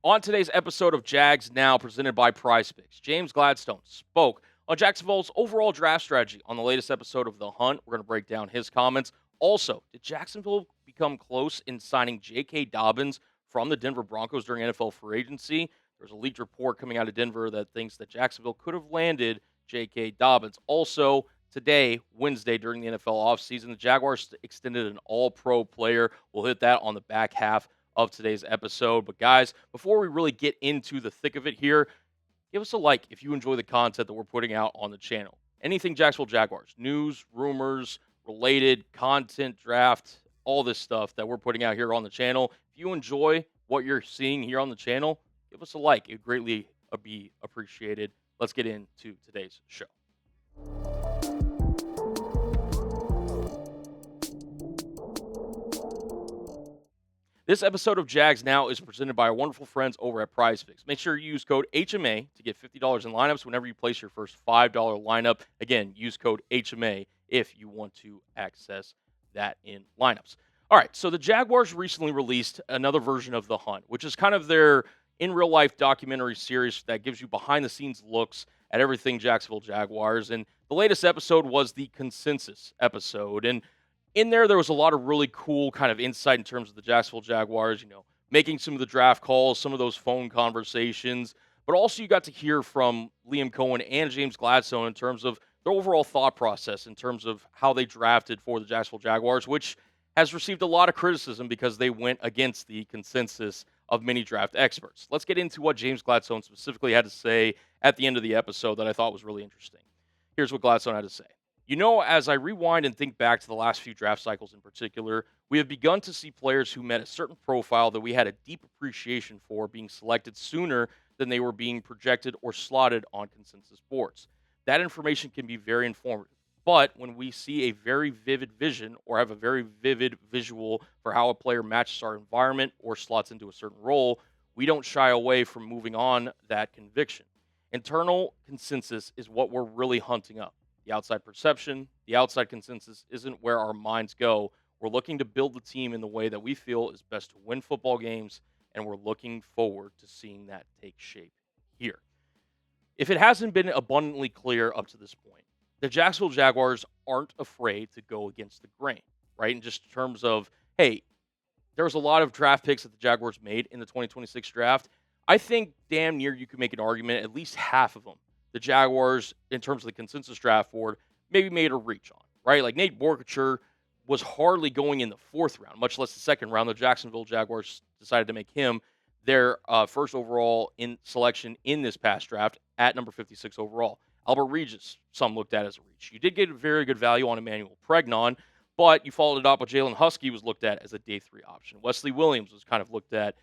On today's episode of Jags Now, presented by Prize Picks, James Gladstone spoke on Jacksonville's overall draft strategy on the latest episode of The Hunt. We're going to break down his comments. Also, did Jacksonville become close in signing J.K. Dobbins from the Denver Broncos during NFL free agency? There's a leaked report coming out of Denver that thinks that Jacksonville could have landed J.K. Dobbins. Also, today, Wednesday, during the NFL offseason, the Jaguars extended an all-pro player. We'll hit that on the back half of today's episode. But guys, before we really get into the thick of it here, give us a like if you enjoy the content that we're putting out on the channel. Anything Jacksonville Jaguars, news, rumors, related content, draft, all this stuff that we're putting out here on the channel. If you enjoy what you're seeing here on the channel, give us a like. It would greatly be appreciated. Let's get into today's show. This episode of Jags Now is presented by our wonderful friends over at Prize Picks. Make sure you use code HMA to get $50 in lineups whenever you place your first $5 lineup. Again, use code HMA if you want to access that in lineups. All right, so the Jaguars recently released another version of The Hunt, which is kind of their in-real-life documentary series that gives you behind-the-scenes looks at everything Jacksonville Jaguars. And the latest episode was the consensus episode. And in there was a lot of really cool kind of insight in terms of the Jacksonville Jaguars, making some of the draft calls, some of those phone conversations. But also you got to hear from Liam Cohen and James Gladstone in terms of their overall thought process in terms of how they drafted for the Jacksonville Jaguars, which has received a lot of criticism because they went against the consensus of many draft experts. Let's get into what James Gladstone specifically had to say at the end of the episode that I thought was really interesting. Here's what Gladstone had to say. As I rewind and think back to the last few draft cycles in particular, we have begun to see players who met a certain profile that we had a deep appreciation for being selected sooner than they were being projected or slotted on consensus boards. That information can be very informative. But when we see a very vivid vision or have a very vivid visual for how a player matches our environment or slots into a certain role, we don't shy away from moving on that conviction. Internal consensus is what we're really hunting up. The outside perception, the outside consensus isn't where our minds go. We're looking to build the team in the way that we feel is best to win football games, and we're looking forward to seeing that take shape here. If it hasn't been abundantly clear up to this point, the Jacksonville Jaguars aren't afraid to go against the grain, right? In just terms of, hey, there was a lot of draft picks that the Jaguars made in the 2026 draft. I think damn near you could make an argument, at least half of them, the Jaguars, in terms of the consensus draft board, maybe made a reach on, right? Like Nate Borkature was hardly going in the fourth round, much less the second round. The Jacksonville Jaguars decided to make him their first overall in selection in this past draft at number 56 overall. Albert Regis, some looked at as a reach. You did get a very good value on Emmanuel Pregnon, but you followed it up with Jalen Husky was looked at as a day three option. Wesley Williams was kind of looked at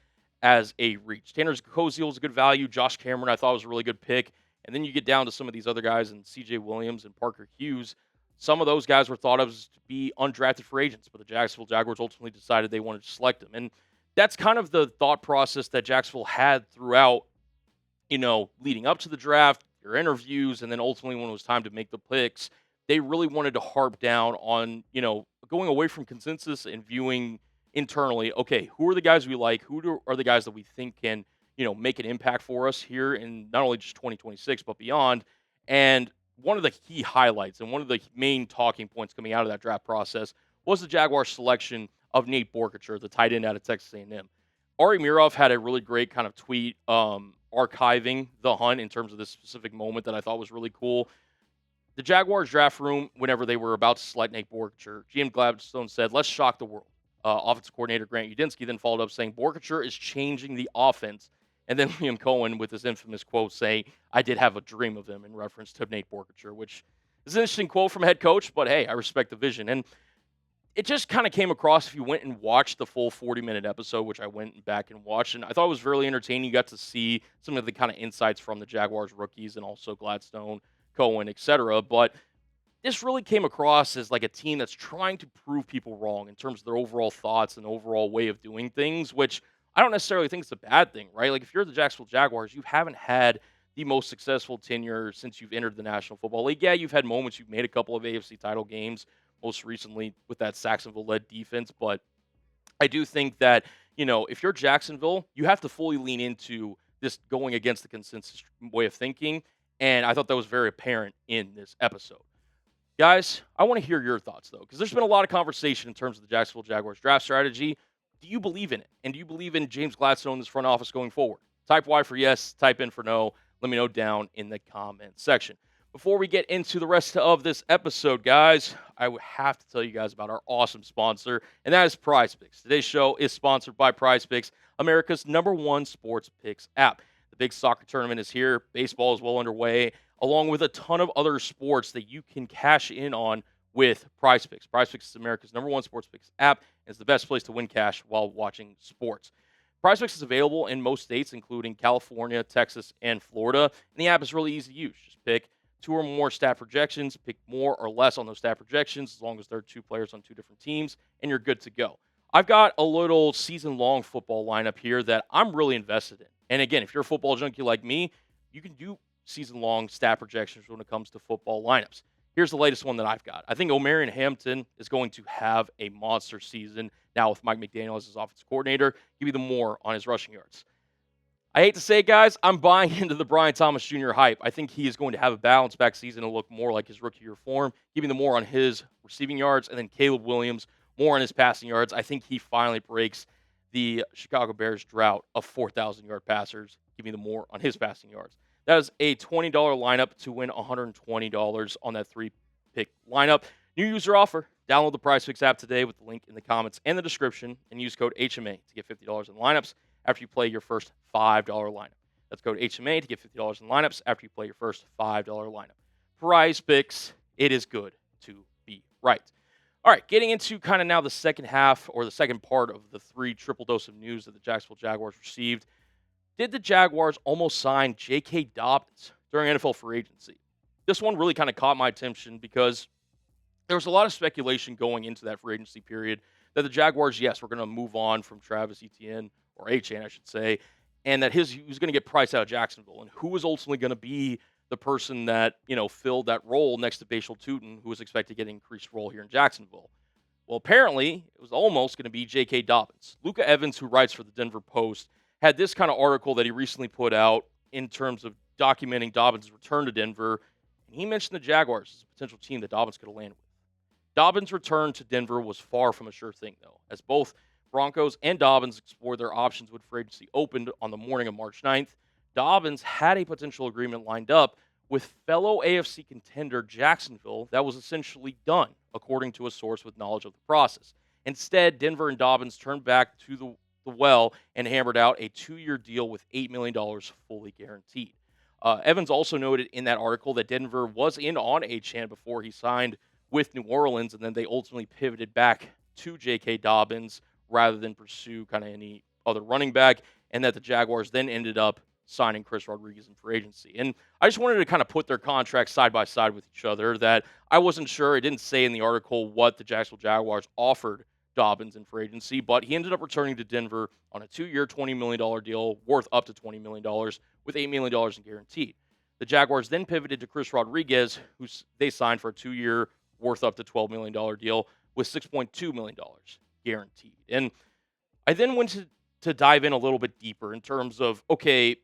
as a reach. Tanner Koziel was a good value. Josh Cameron, I thought, was a really good pick. And then you get down to some of these other guys, and C.J. Williams and Parker Hughes. Some of those guys were thought of to be undrafted free agents, but the Jacksonville Jaguars ultimately decided they wanted to select them. And that's kind of the thought process that Jacksonville had throughout, leading up to the draft, your interviews, and then ultimately when it was time to make the picks, they really wanted to harp down on, going away from consensus and viewing internally, okay, who are the guys we like? Who are the guys that we think can make an impact for us here in not only just 2026, but beyond. And one of the key highlights and one of the main talking points coming out of that draft process was the Jaguars' selection of Nate Borkature, the tight end out of Texas A&M. Ari Mirov had a really great kind of tweet archiving the hunt in terms of this specific moment that I thought was really cool. The Jaguars draft room, whenever they were about to select Nate Borkature, GM Gladstone said, "Let's shock the world." Offensive coordinator Grant Udinski then followed up saying, "Borkature is changing the offense." And then Liam Cohen with his infamous quote saying, "I did have a dream of him," in reference to Nate Borkature, which is an interesting quote from a head coach, but hey, I respect the vision. And it just kind of came across if you went and watched the full 40-minute episode, which I went back and watched, and I thought it was really entertaining. You got to see some of the kind of insights from the Jaguars rookies and also Gladstone, Cohen, etc. But this really came across as like a team that's trying to prove people wrong in terms of their overall thoughts and overall way of doing things, which I don't necessarily think it's a bad thing, right? Like if you're the Jacksonville Jaguars, you haven't had the most successful tenure since you've entered the National Football League. Yeah, you've had moments. You've made a couple of AFC title games, most recently with that Saxonville-led defense. But I do think that, if you're Jacksonville, you have to fully lean into this going against the consensus way of thinking. And I thought that was very apparent in this episode. Guys, I want to hear your thoughts, though, because there's been a lot of conversation in terms of the Jacksonville Jaguars draft strategy. Do you believe in it? And do you believe in James Gladstone in this front office going forward? Type Y for yes, type in for no. Let me know down in the comment section. Before we get into the rest of this episode, guys, I would have to tell you guys about our awesome sponsor, and that is PrizePicks. Today's show is sponsored by PrizePicks, America's #1 sports picks app. The big soccer tournament is here. Baseball is well underway, along with a ton of other sports that you can cash in on with PrizePicks. PrizePicks is America's #1 sports picks app and is the best place to win cash while watching sports. PrizePicks is available in most states, including California, Texas, and Florida. And the app is really easy to use. Just pick 2 or more stat projections, pick more or less on those stat projections, as long as there are 2 players on 2 different teams, and you're good to go. I've got a little season-long football lineup here that I'm really invested in. And again, if you're a football junkie like me, you can do season-long stat projections when it comes to football lineups. Here's the latest one that I've got. I think Omarion Hampton is going to have a monster season now with Mike McDaniel as his offensive coordinator. Give me the more on his rushing yards. I hate to say it, guys, I'm buying into the Brian Thomas Jr. hype. I think he is going to have a bounce-back season and look more like his rookie year form. Give me the more on his receiving yards, and then Caleb Williams, more on his passing yards. I think he finally breaks the Chicago Bears drought of 4,000-yard passers. Give me the more on his passing yards. That is a $20 lineup to win $120 on that 3-pick lineup. New user offer. Download the PrizePicks app today with the link in the comments and the description, and use code HMA to get $50 in lineups after you play your first $5 lineup. That's code HMA to get $50 in lineups after you play your first $5 lineup. PrizePicks, it is good to be right. All right, getting into kind of now the second half or the second part of the 3 triple dose of news that the Jacksonville Jaguars received. Did the Jaguars almost sign J.K. Dobbins during NFL free agency? This one really kind of caught my attention because there was a lot of speculation going into that free agency period that the Jaguars, yes, were going to move on from Travis Etienne, or Achane, I should say, and that he was going to get priced out of Jacksonville. And who was ultimately going to be the person that, filled that role next to Bashal Tutin, who was expected to get an increased role here in Jacksonville? Well, apparently, it was almost going to be J.K. Dobbins. Luca Evans, who writes for the Denver Post, had this kind of article that he recently put out in terms of documenting Dobbins' return to Denver, and he mentioned the Jaguars as a potential team that Dobbins could have landed with. Dobbins' return to Denver was far from a sure thing, though, as both Broncos and Dobbins explored their options when free agency opened on the morning of March 9th. Dobbins had a potential agreement lined up with fellow AFC contender Jacksonville that was essentially done, according to a source with knowledge of the process. Instead, Denver and Dobbins turned back to the well and hammered out a 2-year deal with $8 million fully guaranteed. Evans also noted in that article that Denver was in on Achane before he signed with New Orleans, and then they ultimately pivoted back to J.K. Dobbins rather than pursue kind of any other running back, and that the Jaguars then ended up signing Chris Rodriguez in free agency. And I just wanted to kind of put their contracts side by side with each other, that I wasn't sure. It didn't say in the article what the Jacksonville Jaguars offered Dobbins in free agency, but he ended up returning to Denver on a 2-year, $20 million deal worth up to $20 million with $8 million in guaranteed. The Jaguars then pivoted to Chris Rodriguez, who they signed for a 2-year worth up to $12 million deal with $6.2 million guaranteed. And I then went to dive in a little bit deeper in terms of, okay,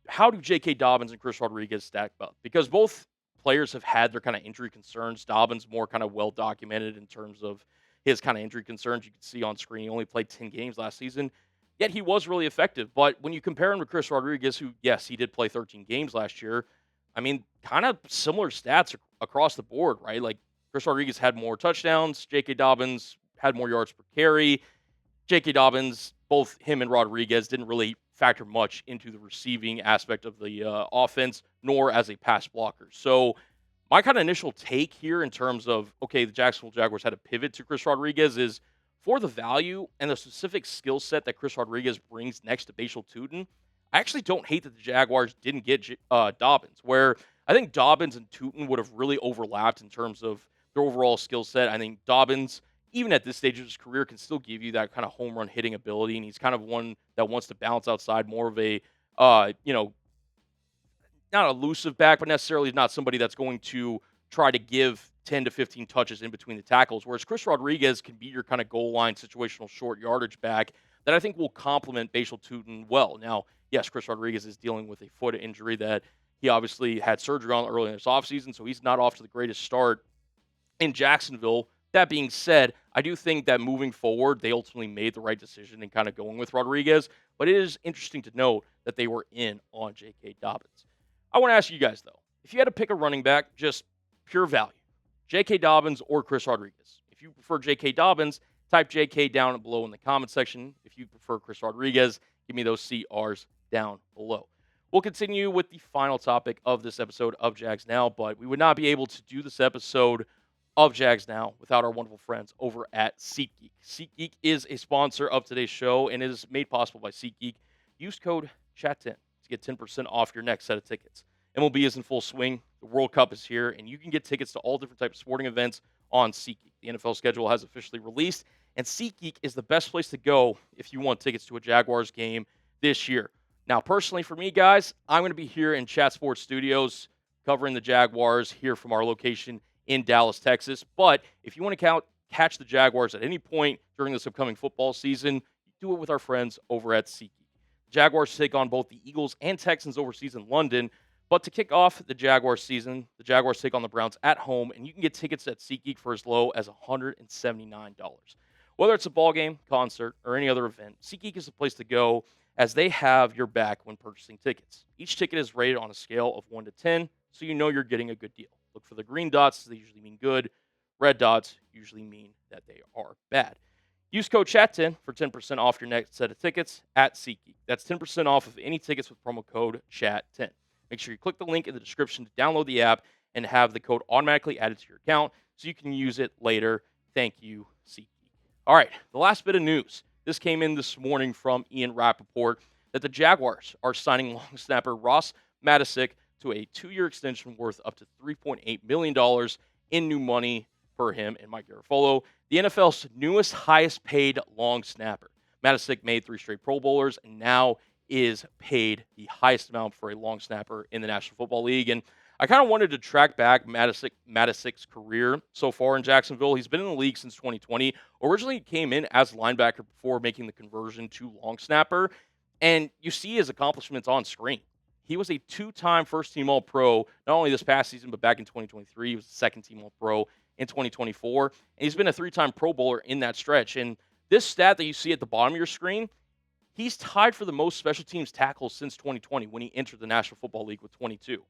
how do J.K. Dobbins and Chris Rodriguez stack up? Because both players have had their kind of injury concerns. Dobbins more kind of well documented in terms of his kind of injury concerns. You can see on screen, he only played 10 games last season, yet he was really effective. But when you compare him to Chris Rodriguez, who, yes, he did play 13 games last year, I mean, kind of similar stats across the board, right? Like, Chris Rodriguez had more touchdowns. J.K. Dobbins had more yards per carry. J.K. Dobbins, both him and Rodriguez, didn't really factor much into the receiving aspect of the offense, nor as a pass blocker. So my kind of initial take here in terms of, okay, the Jacksonville Jaguars had to pivot to Chris Rodriguez is for the value and the specific skill set that Chris Rodriguez brings next to Bashal Tutin. I actually don't hate that the Jaguars didn't get Dobbins, where I think Dobbins and Tutin would have really overlapped in terms of their overall skill set. I think Dobbins, even at this stage of his career, can still give you that kind of home run hitting ability, and he's kind of one that wants to bounce outside, more of a, not elusive back, but necessarily not somebody that's going to try to give 10 to 15 touches in between the tackles, whereas Chris Rodriguez can be your kind of goal line situational short yardage back that I think will complement Bashal Tutin well. Now, yes, Chris Rodriguez is dealing with a foot injury that he obviously had surgery on early in this offseason, so he's not off to the greatest start in Jacksonville. That being said, I do think that moving forward, they ultimately made the right decision in kind of going with Rodriguez. But it is interesting to note that they were in on J.K. Dobbins. I want to ask you guys, though, if you had to pick a running back, just pure value, J.K. Dobbins or Chris Rodriguez. If you prefer J.K. Dobbins, type J.K. down below in the comment section. If you prefer Chris Rodriguez, give me those CRs down below. We'll continue with the final topic of this episode of Jags Now, but we would not be able to do this episode of Jags Now without our wonderful friends over at SeatGeek. SeatGeek is a sponsor of today's show and it is made possible by SeatGeek. Use code CHAT10 to get 10% off your next set of tickets. MLB is in full swing. The World Cup is here, and you can get tickets to all different types of sporting events on SeatGeek. The NFL schedule has officially released, and SeatGeek is the best place to go if you want tickets to a Jaguars game this year. Now, personally, for me, guys, I'm going to be here in Chat Sports Studios covering the Jaguars here from our location in Dallas, Texas. But if you want to catch the Jaguars at any point during this upcoming football season, do it with our friends over at SeatGeek. Jaguars take on both the Eagles and Texans overseas in London. But to kick off the Jaguars season, the Jaguars take on the Browns at home, and you can get tickets at SeatGeek for as low as $179. Whether it's a ball game, concert, or any other event, SeatGeek is the place to go as they have your back when purchasing tickets. Each ticket is rated on a scale of 1 to 10, so you know you're getting a good deal. Look for the green dots. They usually mean good. Red dots usually mean that they are bad. Use code CHAT10 for 10% off your next set of tickets at SeatGeek. That's 10% off of any tickets with promo code CHAT10. Make sure you click the link in the description to download the app and have the code automatically added to your account so you can use it later. Thank you, SeatGeek. All right, the last bit of news. This came in this morning from Ian Rappaport that the Jaguars are signing long snapper Ross Matisic to a 2-year extension worth up to $3.8 million in new money for him and Mike Garafolo, the NFL's newest highest paid long snapper. Matisic made 3 straight Pro Bowlers and now is paid the highest amount for a long snapper in the National Football League. And I kind of wanted to track back Matisic's career so far in Jacksonville. He's been in the league since 2020. Originally came in as linebacker before making the conversion to long snapper. And you see his accomplishments on screen. He was a 2-time first-team All-Pro, not only this past season, but back in 2023. He was a second-team All-Pro in 2024. And he's been a 3-time Pro Bowler in that stretch. And this stat that you see at the bottom of your screen, he's tied for the most special teams tackles since 2020 when he entered the National Football League with 22.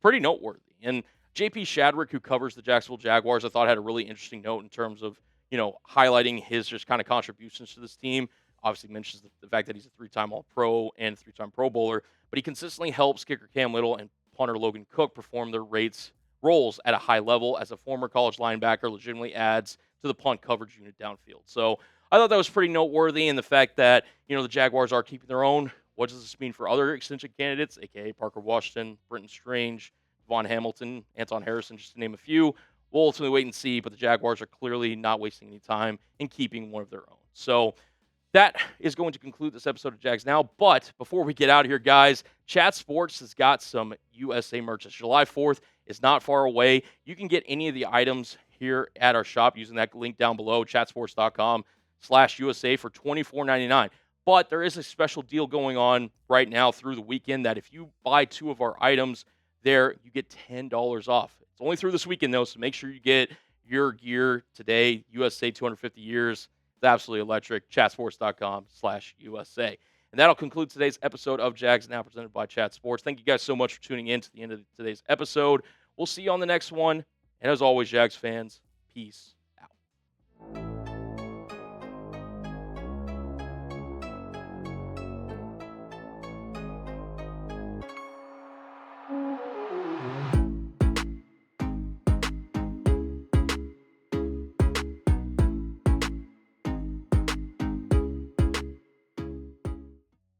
Pretty noteworthy. And JP Shadrick, who covers the Jacksonville Jaguars, I thought had a really interesting note in terms of, highlighting his just kind of contributions to this team. Obviously mentions the fact that he's a 3-time All-Pro and 3-time Pro Bowler, but he consistently helps kicker Cam Little and punter Logan Cook perform their roles at a high level. As a former college linebacker, legitimately adds to the punt coverage unit downfield. So I thought that was pretty noteworthy, and the fact that, the Jaguars are keeping their own. What does this mean for other extension candidates, a.k.a. Parker Washington, Brenton Strange, Vaughn Hamilton, Anton Harrison, just to name a few? We'll ultimately wait and see, but the Jaguars are clearly not wasting any time in keeping one of their own. So that is going to conclude this episode of Jags Now. But before we get out of here, guys, Chat Sports has got some USA merch. July 4th is not far away. You can get any of the items here at our shop using that link down below, chatsports.com/USA for $24.99. But there is a special deal going on right now through the weekend that if you buy 2 of our items there, you get $10 off. It's only through this weekend, though, so make sure you get your gear today. USA 250 years. It's absolutely electric. Chatsports.com/USA. And that'll conclude today's episode of Jags Now presented by Chat Sports. Thank you guys so much for tuning in to the end of today's episode. We'll see you on the next one. And as always, Jags fans, peace